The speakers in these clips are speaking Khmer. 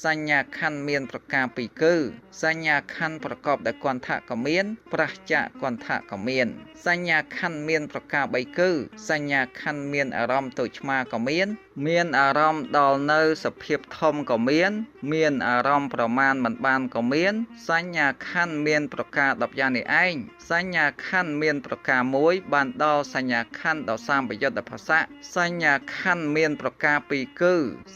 សញ្ញាខណ្ឌមានប្រការពីរគឺសញ្ញាខណ្ឌប្រកបដោយគន្ធក៏មានប្រះចាកគន្ធក៏មានសញ្ញាខណ្ឌមានប្រការបីគឺសញ្ញាខណ្ឌមានអារម្មណ៍តូចឆ្មាក៏មានអារម្មណ៍ដល់នៅសភាពធំក៏មានអារម្មណ៍ប្រមាណមិនបានក៏មានសញ្ញាខណ្ឌមានប្រការ10យ៉ាងនេះឯងសញ្ញាខណ្ឌមានប្រការមួយបានដល់សញ្ញាខណ្ឌដល់សម្បយុទ្ធភាសាសញ្ញាខណ្ឌមានប្រការពីរគឺ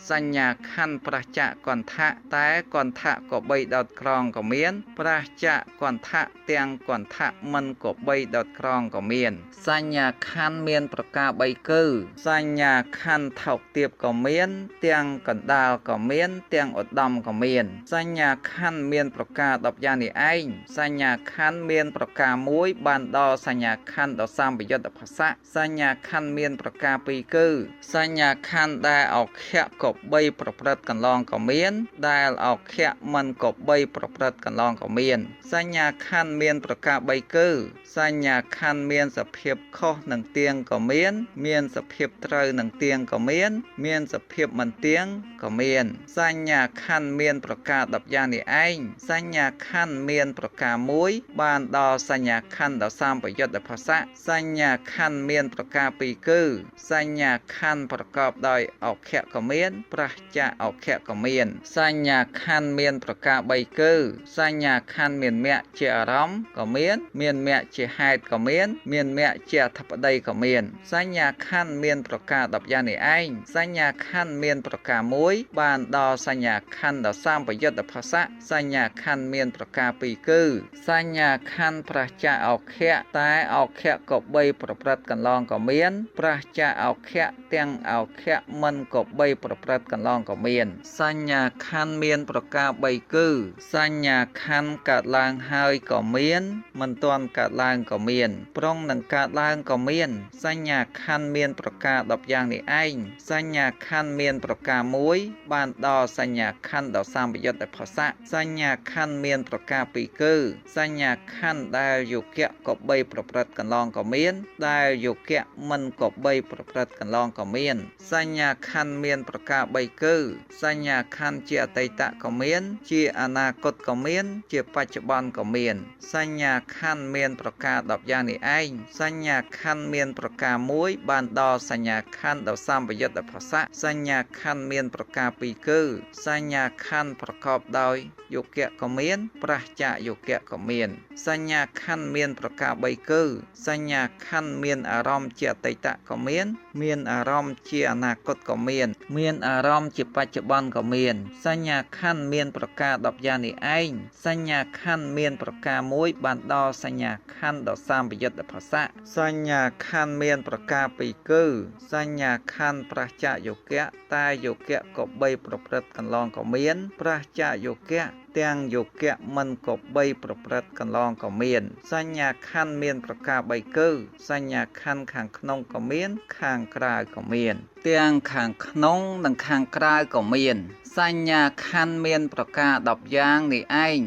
សញ្ញាខណ្ឌប្រះចាកគន្ធៈតែគន្ធៈក៏បីដុតក្រងក៏មានប្រះចាកគន្ធៈទាំងគន្ធៈមិនក៏បីដុតក្រងក៏មានសញ្ញាខណ្ឌមានប្រការបីគឺសញ្ញាខណ្ឌថោកទាបក៏មានទាំងកណ្ដាលក៏មានទាំងឧត្តមក៏មានសញ្ញាខណ្ឌមានប្រការ10យ៉ាងនេះឯងសញ្ញាខណ្ឌមានប្រការមួយបានដល់សញ្ញាខណ្ឌដល់សម្បយុទ្ធភាសាសញ្ញាខណ្ឌមានប្រការពីរគឺសញ្ញាខណ្ឌដែលអក្ខរក៏បីប្រព្រឹត្តកន្លងក៏មានដែលអក្ខរមិនក៏បីប្រព្រឹត្តកន្លងក៏មានសញ្ញាខណ្ឌមានប្រការបីគឺសញ្ញាខណ្ឌមានសភាពខុសនឹងទៀងក៏មានសភាពត្រូវនឹងទៀងក៏មានសភាពមិនទៀងក៏មានសញ្ញាខណ្ឌមានប្រការ10យ៉ាងនេះឯងសញ្ញាខណ្ឌមានប្រការមួយបានដល់សញ្ញាខណ្ឌដល់សម្បយុទ្ធភាសាសញ្ញាខណ្ឌមានប្រការពីរគឺសញ្ញាខណ្ឌប្រកបដោយអក្ខរក៏មានប្រះចាកអក្ខរក៏មានសញ្ញាខណ្ឌមានប្រការបីគឺសញ្ញាខណ្ឌមានមគ្គជាអារម្មណ៍ក៏មានមគ្គជាហេតុក៏មានមគ្គជាអធិបតីក៏មានសញ្ញាខណ្ឌមានប្រការ10យ៉ាងនេះឯងសញ្ញាខណ្ឌមានប្រការមួយបានដល់សញ្ញាខណ្ឌដល់សម្បយុទ្ធភាសាសញ្ញាខណ្ឌមានប្រការពីរគឺសញ្ញាខណ្ឌប្រះចាកអក្ខរតែអក្ខរក៏បីប្រព្រឹត្តកន្លងក៏មានប្រះចាកអក្ខរទាំងអក្ខរមិនក៏បីប្រព្រឹត្តកន្លងក៏មានសញ្ញាខណ្ឌមានប្រការបីគឺសញ្ញាខណ្ឌកើតឡើងហើយក៏មានមិនទាន់កើតឡើងក៏មានប្រុងនឹងកើតឡើងក៏មានសញ្ញាខណ្ឌមានប្រការ10យ៉ាងនេះឯងសញ្ញាខណ្ឌមានប្រការមួយបានដល់សញ្ញាខណ្ឌដល់សម្បយុទ្ធភាសាសញ្ញាខណ្ឌមានប្រការពីរគឺសញ្ញាខណ្ឌដែលយុគៈក៏បីប្រព្រឹត្តកន្លងក៏មានដែលយុគៈមិនក៏បីប្រព្រឹត្តកន្លងក៏មានសញ្ញាខណ្ឌមានប្រការបីគឺសញ្ញាខណ្ឌជាអតីតក៏មានជាអនាគតក៏មានជាបច្ចុប្បន្នក៏មានសញ្ញាខណ្ឌមានប្រការ10យ៉ាងនេះឯងសញ្ញាខណ្ឌមានប្រការមួយបានដល់សញ្ញាខណ្ឌដល់សម្បយុទ្ធភាសាសញ្ញាខណ្ឌមានប្រការពីរគឺសញ្ញាខណ្ឌប្រកបដោយយុគៈក៏មានប្រះចាកយុគៈក៏មានសញ្ញាខណ្ឌមានប្រការបីគឺសញ្ញាខណ្ឌមានអារម្មណ៍ជាអតីតក៏មានអារម្មណ៍ជាអនាគតក៏មានអារម្មណ៍ជាបច្ចុប្បន្នក៏មានសញ្ញាខណ្ឌមានប្រការ10យ៉ាងនេះឯងសញ្ញាខណ្ឌមានប្រការមួយបានដល់សញ្ញាខណ្ឌដល់សម្បយុទ្ធភាសាសញ្ញាខណ្ឌមានប្រការពីរគឺសញ្ញាខណ្ឌប្រះចាកយុគៈតែយុគៈក៏បីប្រព្រឹត្តកន្លងក៏មានប្រះចាកយុគៈទាំងយុគៈមិនក៏បីប្រព្រឹត្តកន្លងក៏មានសញ្ញាខណ្ឌមានប្រការបីគឺសញ្ញាខណ្ឌខាងក្នុងក៏មានខាងក្រៅក៏មានទាំងខាងក្នុងនិងខាងក្រៅក៏មានសញ្ញាខណ្ឌមានប្រការ10យ៉ាងនេះឯង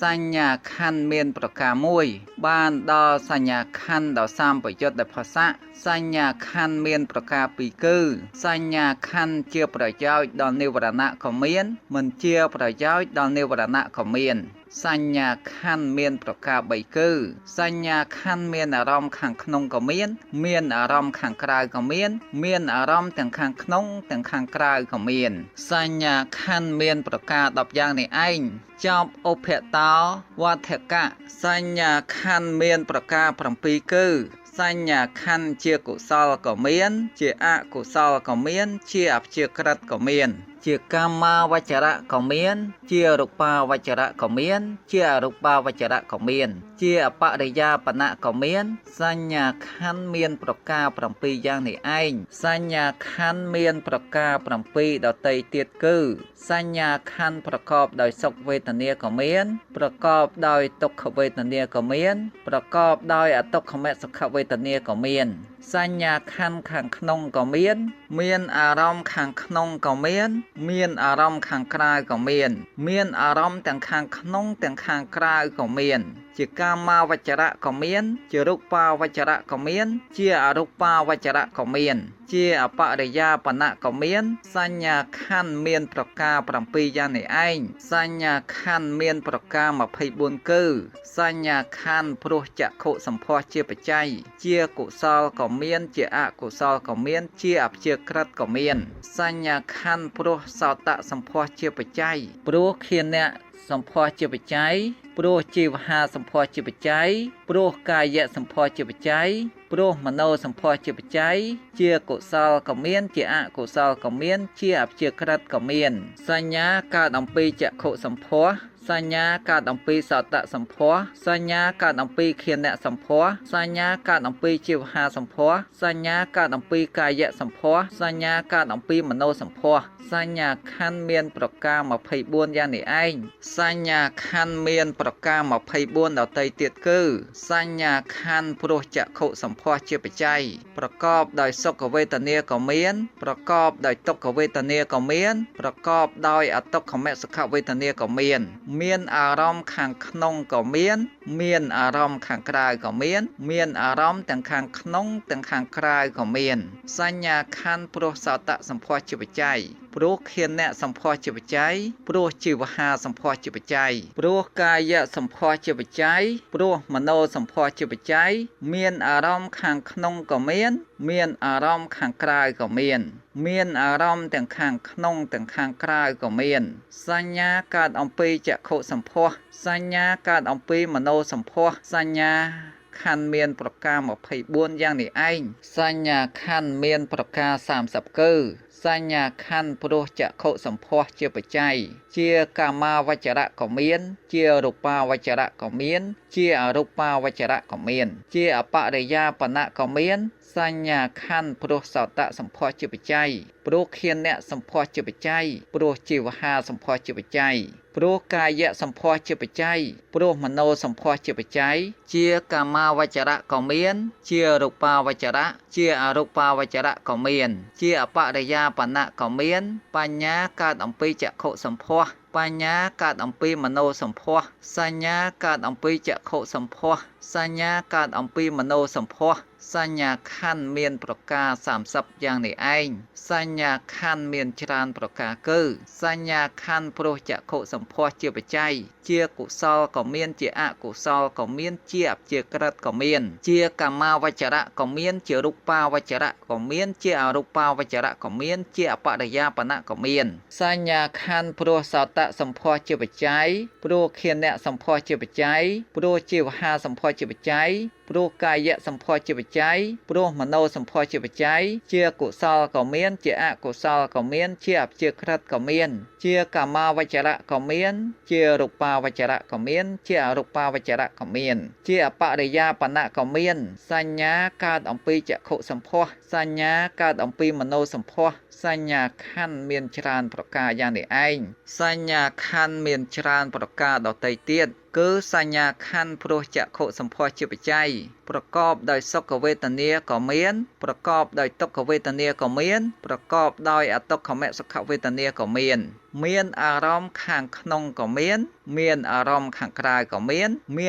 សញ្ញាខណ្ឌមានប្រការមួយបានដល់សញ្ញាខណ្ឌដល់សម្បយុទ្ធភាសាសញ្ញាខណ្ឌមានប្រការពីរគឺសញ្ញាខណ្ឌជាប្រយោជន៍ដល់និវរណៈក៏មានមិនជាប្រយោជន៍ដល់និវរណៈក៏មានសញ្ញាខណ្ឌមានប្រការបីគឺសញ្ញាខណ្ឌមានអារម្មណ៍ខាងក្នុងក៏មានអារម្មណ៍ខាងក្រៅក៏មានអារម្មណ៍ទាំងខាងក្នុងទាំងខាងក្រៅក៏មានសញ្ញាខណ្ឌមានប្រការ10យ៉ាងនេះឯងចប់ឧបតោវត្ថកៈសញ្ញាខណ្ឌមានប្រការ7គឺសញ្ញាខណ្ឌជាកុសលក៏មានជាអកុសលក៏មានជាអព្យាក្រឹតក៏មានជាកម្មាវចរៈក៏មានជារូបាវចរៈក៏មានជាអរូបាវចរៈក៏មានជាអបរិយាបណៈក៏មានសញ្ញាខណ្ឌមានប្រការ7យ៉ាងនេះឯងសញ្ញាខណ្ឌមានប្រការ7ដទៃទៀតគឺសញ្ញាខណ្ឌប្រកបដោយសុខវេទនាក៏មានប្រកបដោយទុក្ខវេទនាក៏មានប្រកបដោយអទុក្ខមសុខវេទនាក៏មានសញ្ញាខណ្ឌខាងក្នុងក៏មានអារម្មណ៍ខាងក្នុងក៏មានអារម្មណ៍ខាងក្រៅក៏មានអារម្មណ៍ទាំងខាងក្នុងទាំងខាងក្រៅក៏មាន ជាកាមាវចរៈក៏មានជារូបាវចរៈក៏មានជាអរូបាវចរៈក៏មានជាអបរិយាបណៈក៏មានសញ្ញាខណ្ឌមានប្រការ7យ៉ាងនេះឯងសញ្ញាខណ្ឌមានប្រការ24គឺសញ្ញាខណ្ឌព្រោះចក្ខុសម្ផស្សជាបច្ច័យជាកុសលក៏មានជាអកុសលក៏មានជាអព្យាក្រឹតក៏មានសញ្ញាខណ្ឌព្រោះសោតសម្ផស្សជាបច្ច័យព្រោះខៀនៈសម្ផស្សជាបច្ច័យព្រោះជីវហាសម្ផស្សជាបច្ច័យព្រោះកាយៈសម្ផស្សជាបច្ច័យព្រោះមโนសម្ផស្សជាបច្ច័យជាកុសលក៏មានជាអកុសលក៏មានជាអព្យាក្រឹតក៏មានសញ្ញាកើតអំពីចក្ខុសម្ផស្សសញ្ញាកើតអំពីសោតសម្ផស្សសញ្ញាកើតអំពីខៀនៈសម្ផស្សសញ្ញាកើតអំពីជីវហាសម្ផស្សសញ្ញាកើតអំពីកាយៈសម្ផស្សសញ្ញាកើតអំពីមโนសម្ផស្សសញ្ញាខណ្ឌមានប្រការ24យ៉ាងនេះឯងសញ្ញាខណ្ឌមានប្រការ24ដទៃទៀតគឺសញ្ញាខណ្ឌព្រោះចក្ខុសម្ផស្សជាបច្ច័យប្រកបដោយសុខវេទនាក៏មានប្រកបដោយទុក្ខវេទនាក៏មានប្រកបដោយអតុក្ខមសុខវេទនាក៏មានអារម្មណ៍ខាងក្នុងក៏មានអារម្មណ៍ខាងក្រៅក៏មានអារម្មណ៍ទាំងខាងក្នុងទាំងខាងក្រៅក៏មានសញ្ញាខណ្ឌព្រោះសោតសម្ផស្សជាបច្ច័យព្រោះខៀនៈសម្ផស្សជាបច្ច័យព្រោះជីវហាសម្ផស្សជាបច្ច័យព្រោះកាយៈសម្ផស្សជាបច្ច័យព្រោះមโนសម្ផស្សជាបច្ច័យមានអារម្មណ៍ខាងក្នុងក៏មានអារម្មណ៍ខាងក្រៅក៏មានអារម្មណ៍ទាំងខាងក្នុងទាំងខាងក្រៅក៏មានសញ្ញាកើតអំពីចក្ខុសម្ផស្សសញ្ញាកើតអំពីមโนសម្ផស្សសញ្ញាខណ្ឌមានប្រការ24យ៉ាងនេះឯងសញ្ញាខណ្ឌមានប្រការ30គឺសញ្ញាខណ្ឌព្រោះចក្ខុសម្ផស្សជាបច្ច័យជាកាមាវចរៈក៏មានជារូបាវចរៈក៏មានជាអរូបាវចរៈក៏មានជាអបរិយាបណៈក៏មានសញ្ញាខណ្ឌព្រោះសោតសម្ផស្សជាបច្ច័យព្រោះខៀនៈសម្ផស្សជាបច្ច័យព្រោះជីវហាសម្ផស្សជាបច្ច័យព្រោះកាយៈសម្ផស្សជាបច្ច័យព្រោះមโนសម្ផស្សជាបច្ច័យជាកាមាវចរៈក៏មានជារូបាវចរៈជាអរូបាវចរៈក៏មានជាអបរិយាបណៈក៏មានបញ្ញាកើតអំពីចក្ខុសម្ផស្សបញ្ញាកើតអំពីមโนសម្ផស្សសញ្ញាកើតអំពីចក្ខុសម្ផស្សសញ្ញាកើតអំពីមโนសម្ផស្សសញ្ញាខណ្ឌមានប្រការ30យ៉ាងនេះឯងសញ្ញាខណ្ឌមានច្រើនប្រការគឺសញ្ញាខណ្ឌព្រោះចក្ខុសម្ផស្សជាបច្ច័យជាកុសលក៏មានជាអកុសលក៏មានជាអព្យាក្រឹតក៏មានជាកាមាវចរៈក៏មានជារូបាវចរៈក៏មានជាអរូបាវចរៈក៏មានជាអបរិយាបណៈក៏មានសញ្ញាខណ្ឌព្រោះសោតសម្ផស្សជាបច្ច័យព្រោះខៀនៈសម្ផស្សជាបច្ច័យព្រោះជីវហាសម្ផស្សជាបច្ច័យព្រោះកាយៈសម្ផស្សជាបច្ច័យព្រោះមโนសម្ផស្សជាបច្ច័យជាកុសលក៏មានជាអកុសលក៏មានជាអព្យាក្រឹតក៏មានជាកាមាវចរៈក៏មានជារូបាវចរៈក៏មានជាអរូបាវចរៈក៏មានជាអបរិយាបណៈក៏មានសញ្ញាកើតអំពីចក្ខុសម្ផស្សសញ្ញាកើតអំពីមโนសម្ផស្សសញ្ញាខណ្ឌមានច្រើនប្រការយ៉ាងនេះឯងសញ្ញាខណ្ឌមានច្រើនប្រការដទៃទៀតគឺសញ្ញាខណ្ឌព្រោះចក្ខុសម្ផស្សជាបច្ច័យប្រកបដោយសុខវេទនាក៏មានប្រកបដោយទុក្ខវេទនាក៏មានប្រកបដោយអតុក្ខមសុខវេទនាក៏មានអារម្មណ៍ខាងក្នុងក៏មានអារម្មណ៍ខាងក្រៅក៏មា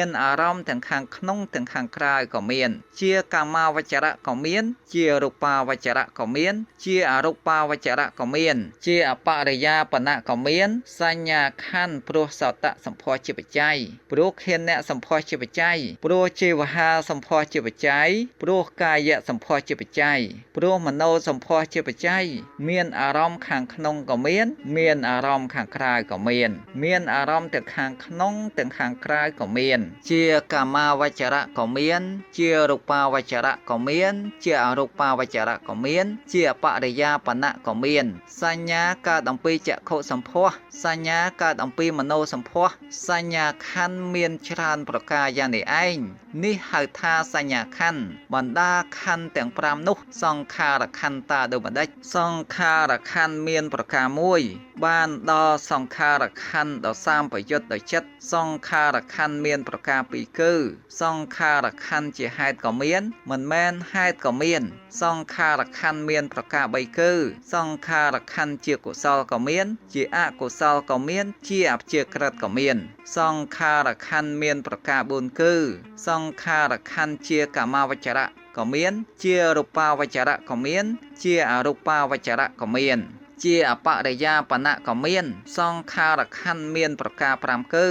នអារម្មណ៍ទាំងខាងក្នុងទាំងខាងក្រៅក៏មានជាកាមាវចរៈក៏មានជារូបាវចរៈក៏មានជាអរូបាវចរៈក៏មានជាអបរិយាបណៈក៏មានសញ្ញាខណ្ឌព្រោះសោតសម្ផស្សជាបច្ច័យព្រោះខៀនៈសម្ផស្សជាបច្ច័យព្រោះជីវហាសម្ផស្សជាបច្ច័យព្រោះកាយៈសម្ផស្សជាបច្ច័យព្រោះមโนសម្ផស្សជាបច្ច័យមានអារម្មណ៍ខាងក្នុងក៏មានអារម្មណ៍ខាងក្រៅក៏មានអារម្មណ៍ទាំងខាងក្នុងទាំងខាងក្រៅក៏មានជាកាមាវចរៈក៏មានជារូបាវចរៈក៏មានជាអរូបាវចរៈក៏មានជាអបរិយាបណៈក៏មានសញ្ញាកើតអំពីចក្ខុសម្ផស្សសញ្ញាកើតអំពីមโนសម្ផស្សសញ្ញាខណ្ឌមានច្រើនប្រការយ៉ាងនេះឯងនេះហៅថាសញ្ញាខណ្ឌបណ្ដាខណ្ឌទាំង5នោះសង្ខារខណ្ឌតាដូចម្ដេចសង្ខារខណ្ឌមានប្រការមួយ បានដល់សង្ខារខណ្ឌដល់សាមប្រយុទ្ធដល់ចិត្តសង្ខារខណ្ឌមានប្រការពីរគឺសង្ខារខណ្ឌជាហេតុក៏មានមិនមែនហេតុក៏មានសង្ខារខណ្ឌមានប្រការបីគឺសង្ខារខណ្ឌជាកុសលក៏មានជាអកុសលក៏មានជាអព្យាក្រឹតក៏មានសង្ខារខណ្ឌមានប្រការ4គឺសង្ខារខណ្ឌជាកាមាវចរៈក៏មានជារូបាវចរៈក៏មានជាអរូបាវចរៈក៏មានជាអបរិយាបណៈក៏មានសង្ខារខណ្ឌមានប្រការ5គឺ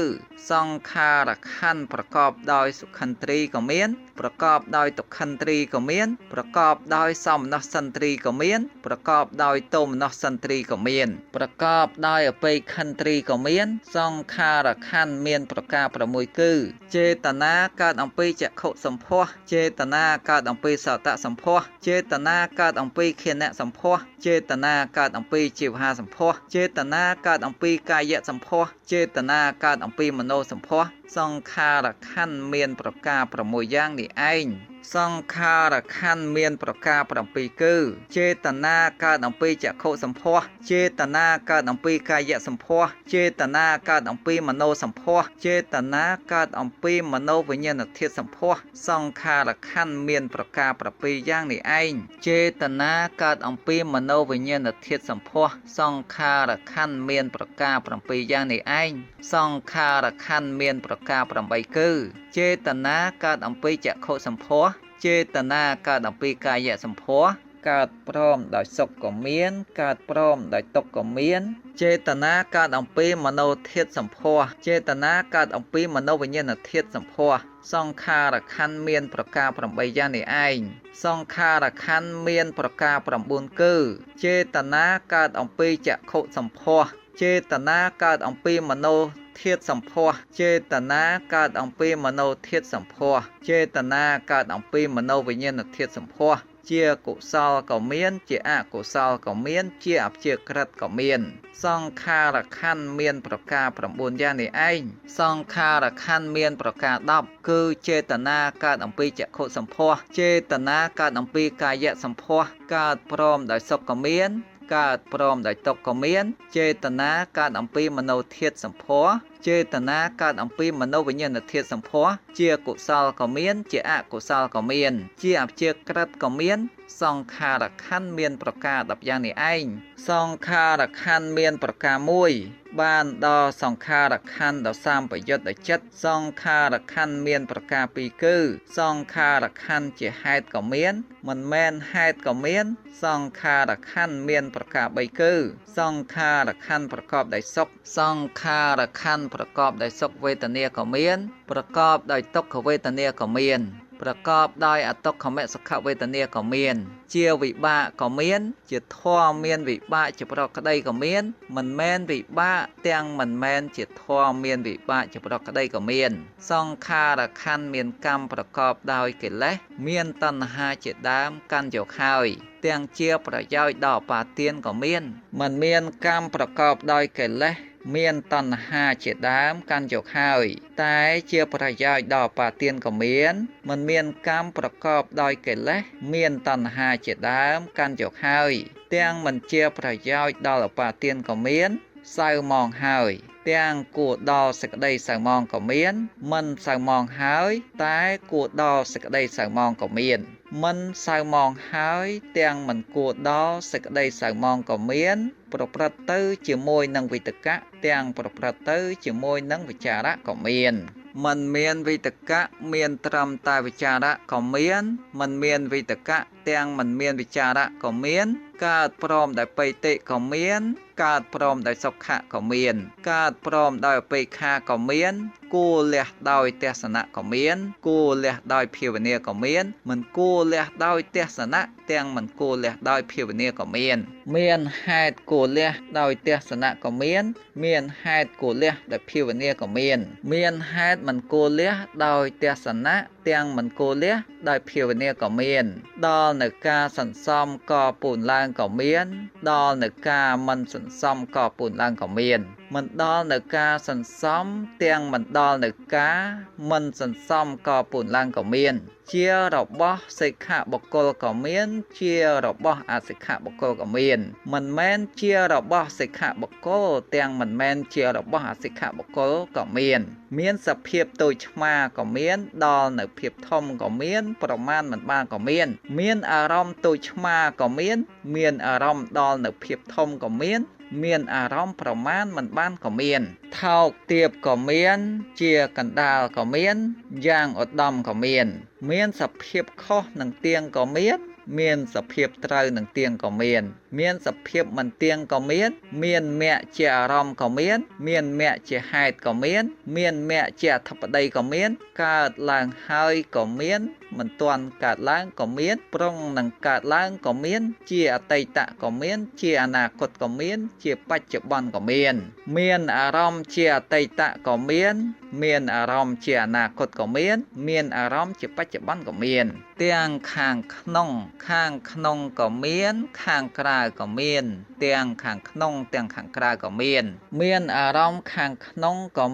សង្ខារខណ្ឌប្រកបដោយសុខន្ទ្រីក៏មានប្រកបដោយទុក្ខន្ទ្រីក៏មានប្រកបដោយសមនស្សន្ទ្រីក៏មានប្រកបដោយទោមនស្សន្ទ្រីក៏មានប្រកបដោយអបេក្ខន្ទ្រីក៏មានសង្ខារខណ្ឌមានប្រការ6គឺចេតនាកើតអំពីចក្ខុសម្ផស្សចេតនាកើតអំពីសោតសម្ផស្សចេតនាកើតអំពីឃានៈសម្ផស្សចេតនាកើតអំពីជីវហាសម្ផស្សចេតនាកើតអំពីកាយៈសម្ផស្សចេតនាកើតអំពីមនោសម្ផស្សសង្ខារខណ្ឌមានប្រការ6យ៉ាងនេះឯងសង្ខារខណ្ឌមានប្រការ7គឺចេតនាកើតអំពីចក្ខុសម្ផស្សចេតនាកើតអំពីកាយៈសម្ផស្សចេតនាកើតអំពីមនោសម្ផស្សចេតនាកើតអំពីមនោវិញ្ញាណធាតុសម្ផស្សសង្ខារខណ្ឌមានប្រការ7យ៉ាងនេះឯងចេតនាកើតអំពីមនោវិញ្ញាណធាតុសម្ផស្សសង្ខារខណ្ឌមានប្រការ7យ៉ាងនេះឯងសង្ខារខណ្ឌមានប្រការ8គឺចេតនាកើតអំពីចក្ខុសម្ផស្សចេតនាកើតអំពីកាយៈសម្ផស្សកើតព្រមដោយសុខក៏មានកើតព្រមដោយទុក្ខក៏មានចេតនាកើតអំពីមនោធាតុសម្ផស្សចេតនាកើតអំពីមនោវិញ្ញាណធាតុសម្ផស្សសង្ខារខណ្ឌមានប្រការ8យ៉ាងនេះឯងសង្ខារខណ្ឌមានប្រការ9គឺចេតនាកើតអំពីចក្ខុសម្ផស្សចេតនាកើតអំពីមនោធាតុសម្ផស្សចេតនាកើតអំពីមនោធាតុសម្ផស្សចេតនាកើតអំពីមនោវិញ្ញាណធាតុសម្ផស្សជាកុសលក៏មានជាអកុសលក៏មានជាអព្យាក្រឹតក៏មានសង្ខារខណ្ឌមានប្រការ9យ៉ាងនេះឯងសង្ខារខណ្ឌមានប្រការ10គឺចេតនាកើតអំពីចក្ខុសម្ផស្សចេតនាកើតអំពីកាយៈសម្ផស្សកើតព្រមដោយសុខក៏មានកើតព្រមដោយទុក្ខក៏មានចេតនាកើតអំពីមនោធាតុសម្ផស្សចេតនាកើតអំពីមនោវិញ្ញាណធាតុសម្ផស្សជាកុសលក៏មានជាអកុសលក៏មានជាអព្យាក្រឹតក៏មានសង្ខារខណ្ឌមានប្រការ10យ៉ាងនេះឯងសង្ខារខណ្ឌមានប្រការ1បានដល់សង្ខារខណ្ឌដល់សាមប្រយុទ្ធដល់ចិត្តសង្ខារខណ្ឌមានប្រការ2គឺសង្ខារខណ្ឌជាហេតុក៏មានមិនមែនហេតុក៏មានសង្ខារខណ្ឌមានប្រការ3គឺសង្ខារខណ្ឌប្រកបដោយសុខសង្ខារខណ្ឌប្រកបដោយសុខវេទនាក៏មានប្រកបដោយទុក្ខវេទនាក៏មានប្រកបដោយអតុក្ខមសុខវេទនាក៏មានជាវិបាកក៏មានជាធម៌មានវិបាកជាប្រកក្តីក៏មានមិនមែនវិបាកទាំងមិនមែនជាធម៌មានវិបាកជាប្រកក្តីក៏មានសង្ខារខណ្ឌមានកម្មប្រកបដោយកិលេសមានតណ្ហាជាដើមកាន់យកហើយទាំងជាប្រយោជន៍ដល់បាទានក៏មានមិនមានកម្មប្រកបដោយកិលេសមានតណ្ហាជាដើមកាន់យកហើយតែជាប្រយោជន៍ដល់បាទានក៏មានមិនមានកម្មប្រកបដោយកិលេសមានតណ្ហាជាដើមកាន់យកហើយទាំងមិនជាប្រយោជន៍ដល់ឧបាទានក៏មានសៅมองហើយទាំងគួរដល់សេចក្តីសៅมองក៏មានមិនសៅมองហើយតែគួរដល់សេចក្តីសៅมองក៏មានមិនសៅมองហើយទាំងមិនគួរដល់សេចក្តីសៅมองក៏មានប្រព្រឹត្តទៅជាមួយនឹងវិតកៈទាំងប្រព្រឹត្តទៅជាមួយនឹងវិចារៈក៏មានមិនមានវិតកៈមានត្រឹមតែវិចារៈក៏មានមិនមានវិតកៈទាំងមិនមានវិចារៈក៏មានកើតព្រមដោយបិតិក៏មានកើតព្រមដោយសុខៈក៏មានកើតព្រមដោយឧបេក្ខាក៏មានគួរលះដោយទេសនៈក៏មានគួរលះដោយភាវនាក៏មានមិនគួរលះដោយទេសនៈទាំងមិនគួរលះដោយភាវនាក៏មានហេតុគួរលះដោយទេសនៈក៏មានហេតុគួរលះដោយភាវនាក៏មានហេតុមិនគួរលះដោយទេសនៈទាំងមិនគួរលះដោយភាវនាក៏មានដល់នៅការសន្សំក៏ពូនឡើងក៏មានដល់នៅការមិនសន្សំក៏ពូនឡើងក៏មាន មិនដល់នៅការសន្សំទាំងមិនដល់នៅការមិនសន្សំក៏ពូនឡើងក៏មានជារបស់សិក្ខាបុគ្គលក៏មានជារបស់អសិក្ខាបុគ្គលក៏មានមិនមែនជារបស់សិក្ខាបុគ្គលទាំងមិនមែនជារបស់អសិក្ខាបុគ្គលក៏មានសភាពតូចឆ្មាក៏មានដល់នៅភាពធំក៏មានប្រមាណមិនបានក៏មានអារម្មណ៍តូចឆ្មាក៏មានអារម្មណ៍ដល់នៅភាពធំក៏មានអារម្មណ៍ប្រមាណមិនបានក៏មានថោកទាបក៏មានជាកណ្ដាលក៏មានយ៉ាងឧត្តមក៏មានសភាពខុសនឹងទៀងក៏មានសភាពត្រូវនឹងទៀងក៏មានសភាពមិនទៀងក៏មានមគ្គជាអារម្មណ៍ក៏មានមគ្គជាហេតុក៏មានមគ្គជាអធិបតីក៏មានកើតឡើងហើយក៏មានមិនទាន់កើតឡើងក៏មានប្រុងនឹងកើតឡើងក៏ជាអតីតក៏ជាអនាគតក៏ជាបច្ចុប្បន្នក៏មានអារម្មណ៍ជាអតីតក៏មានអារម្មណ៍ជាអនាគតក៏មានអារម្មណ៍ជាបច្ចុប្បន្នក៏ទាំងខាងក្នុងក៏ខាងក្រៅក៏ទាំងខាងក្នុងទាំងខាងក្រៅក៏មានអារម្មណ៍ខាងក្នុងក៏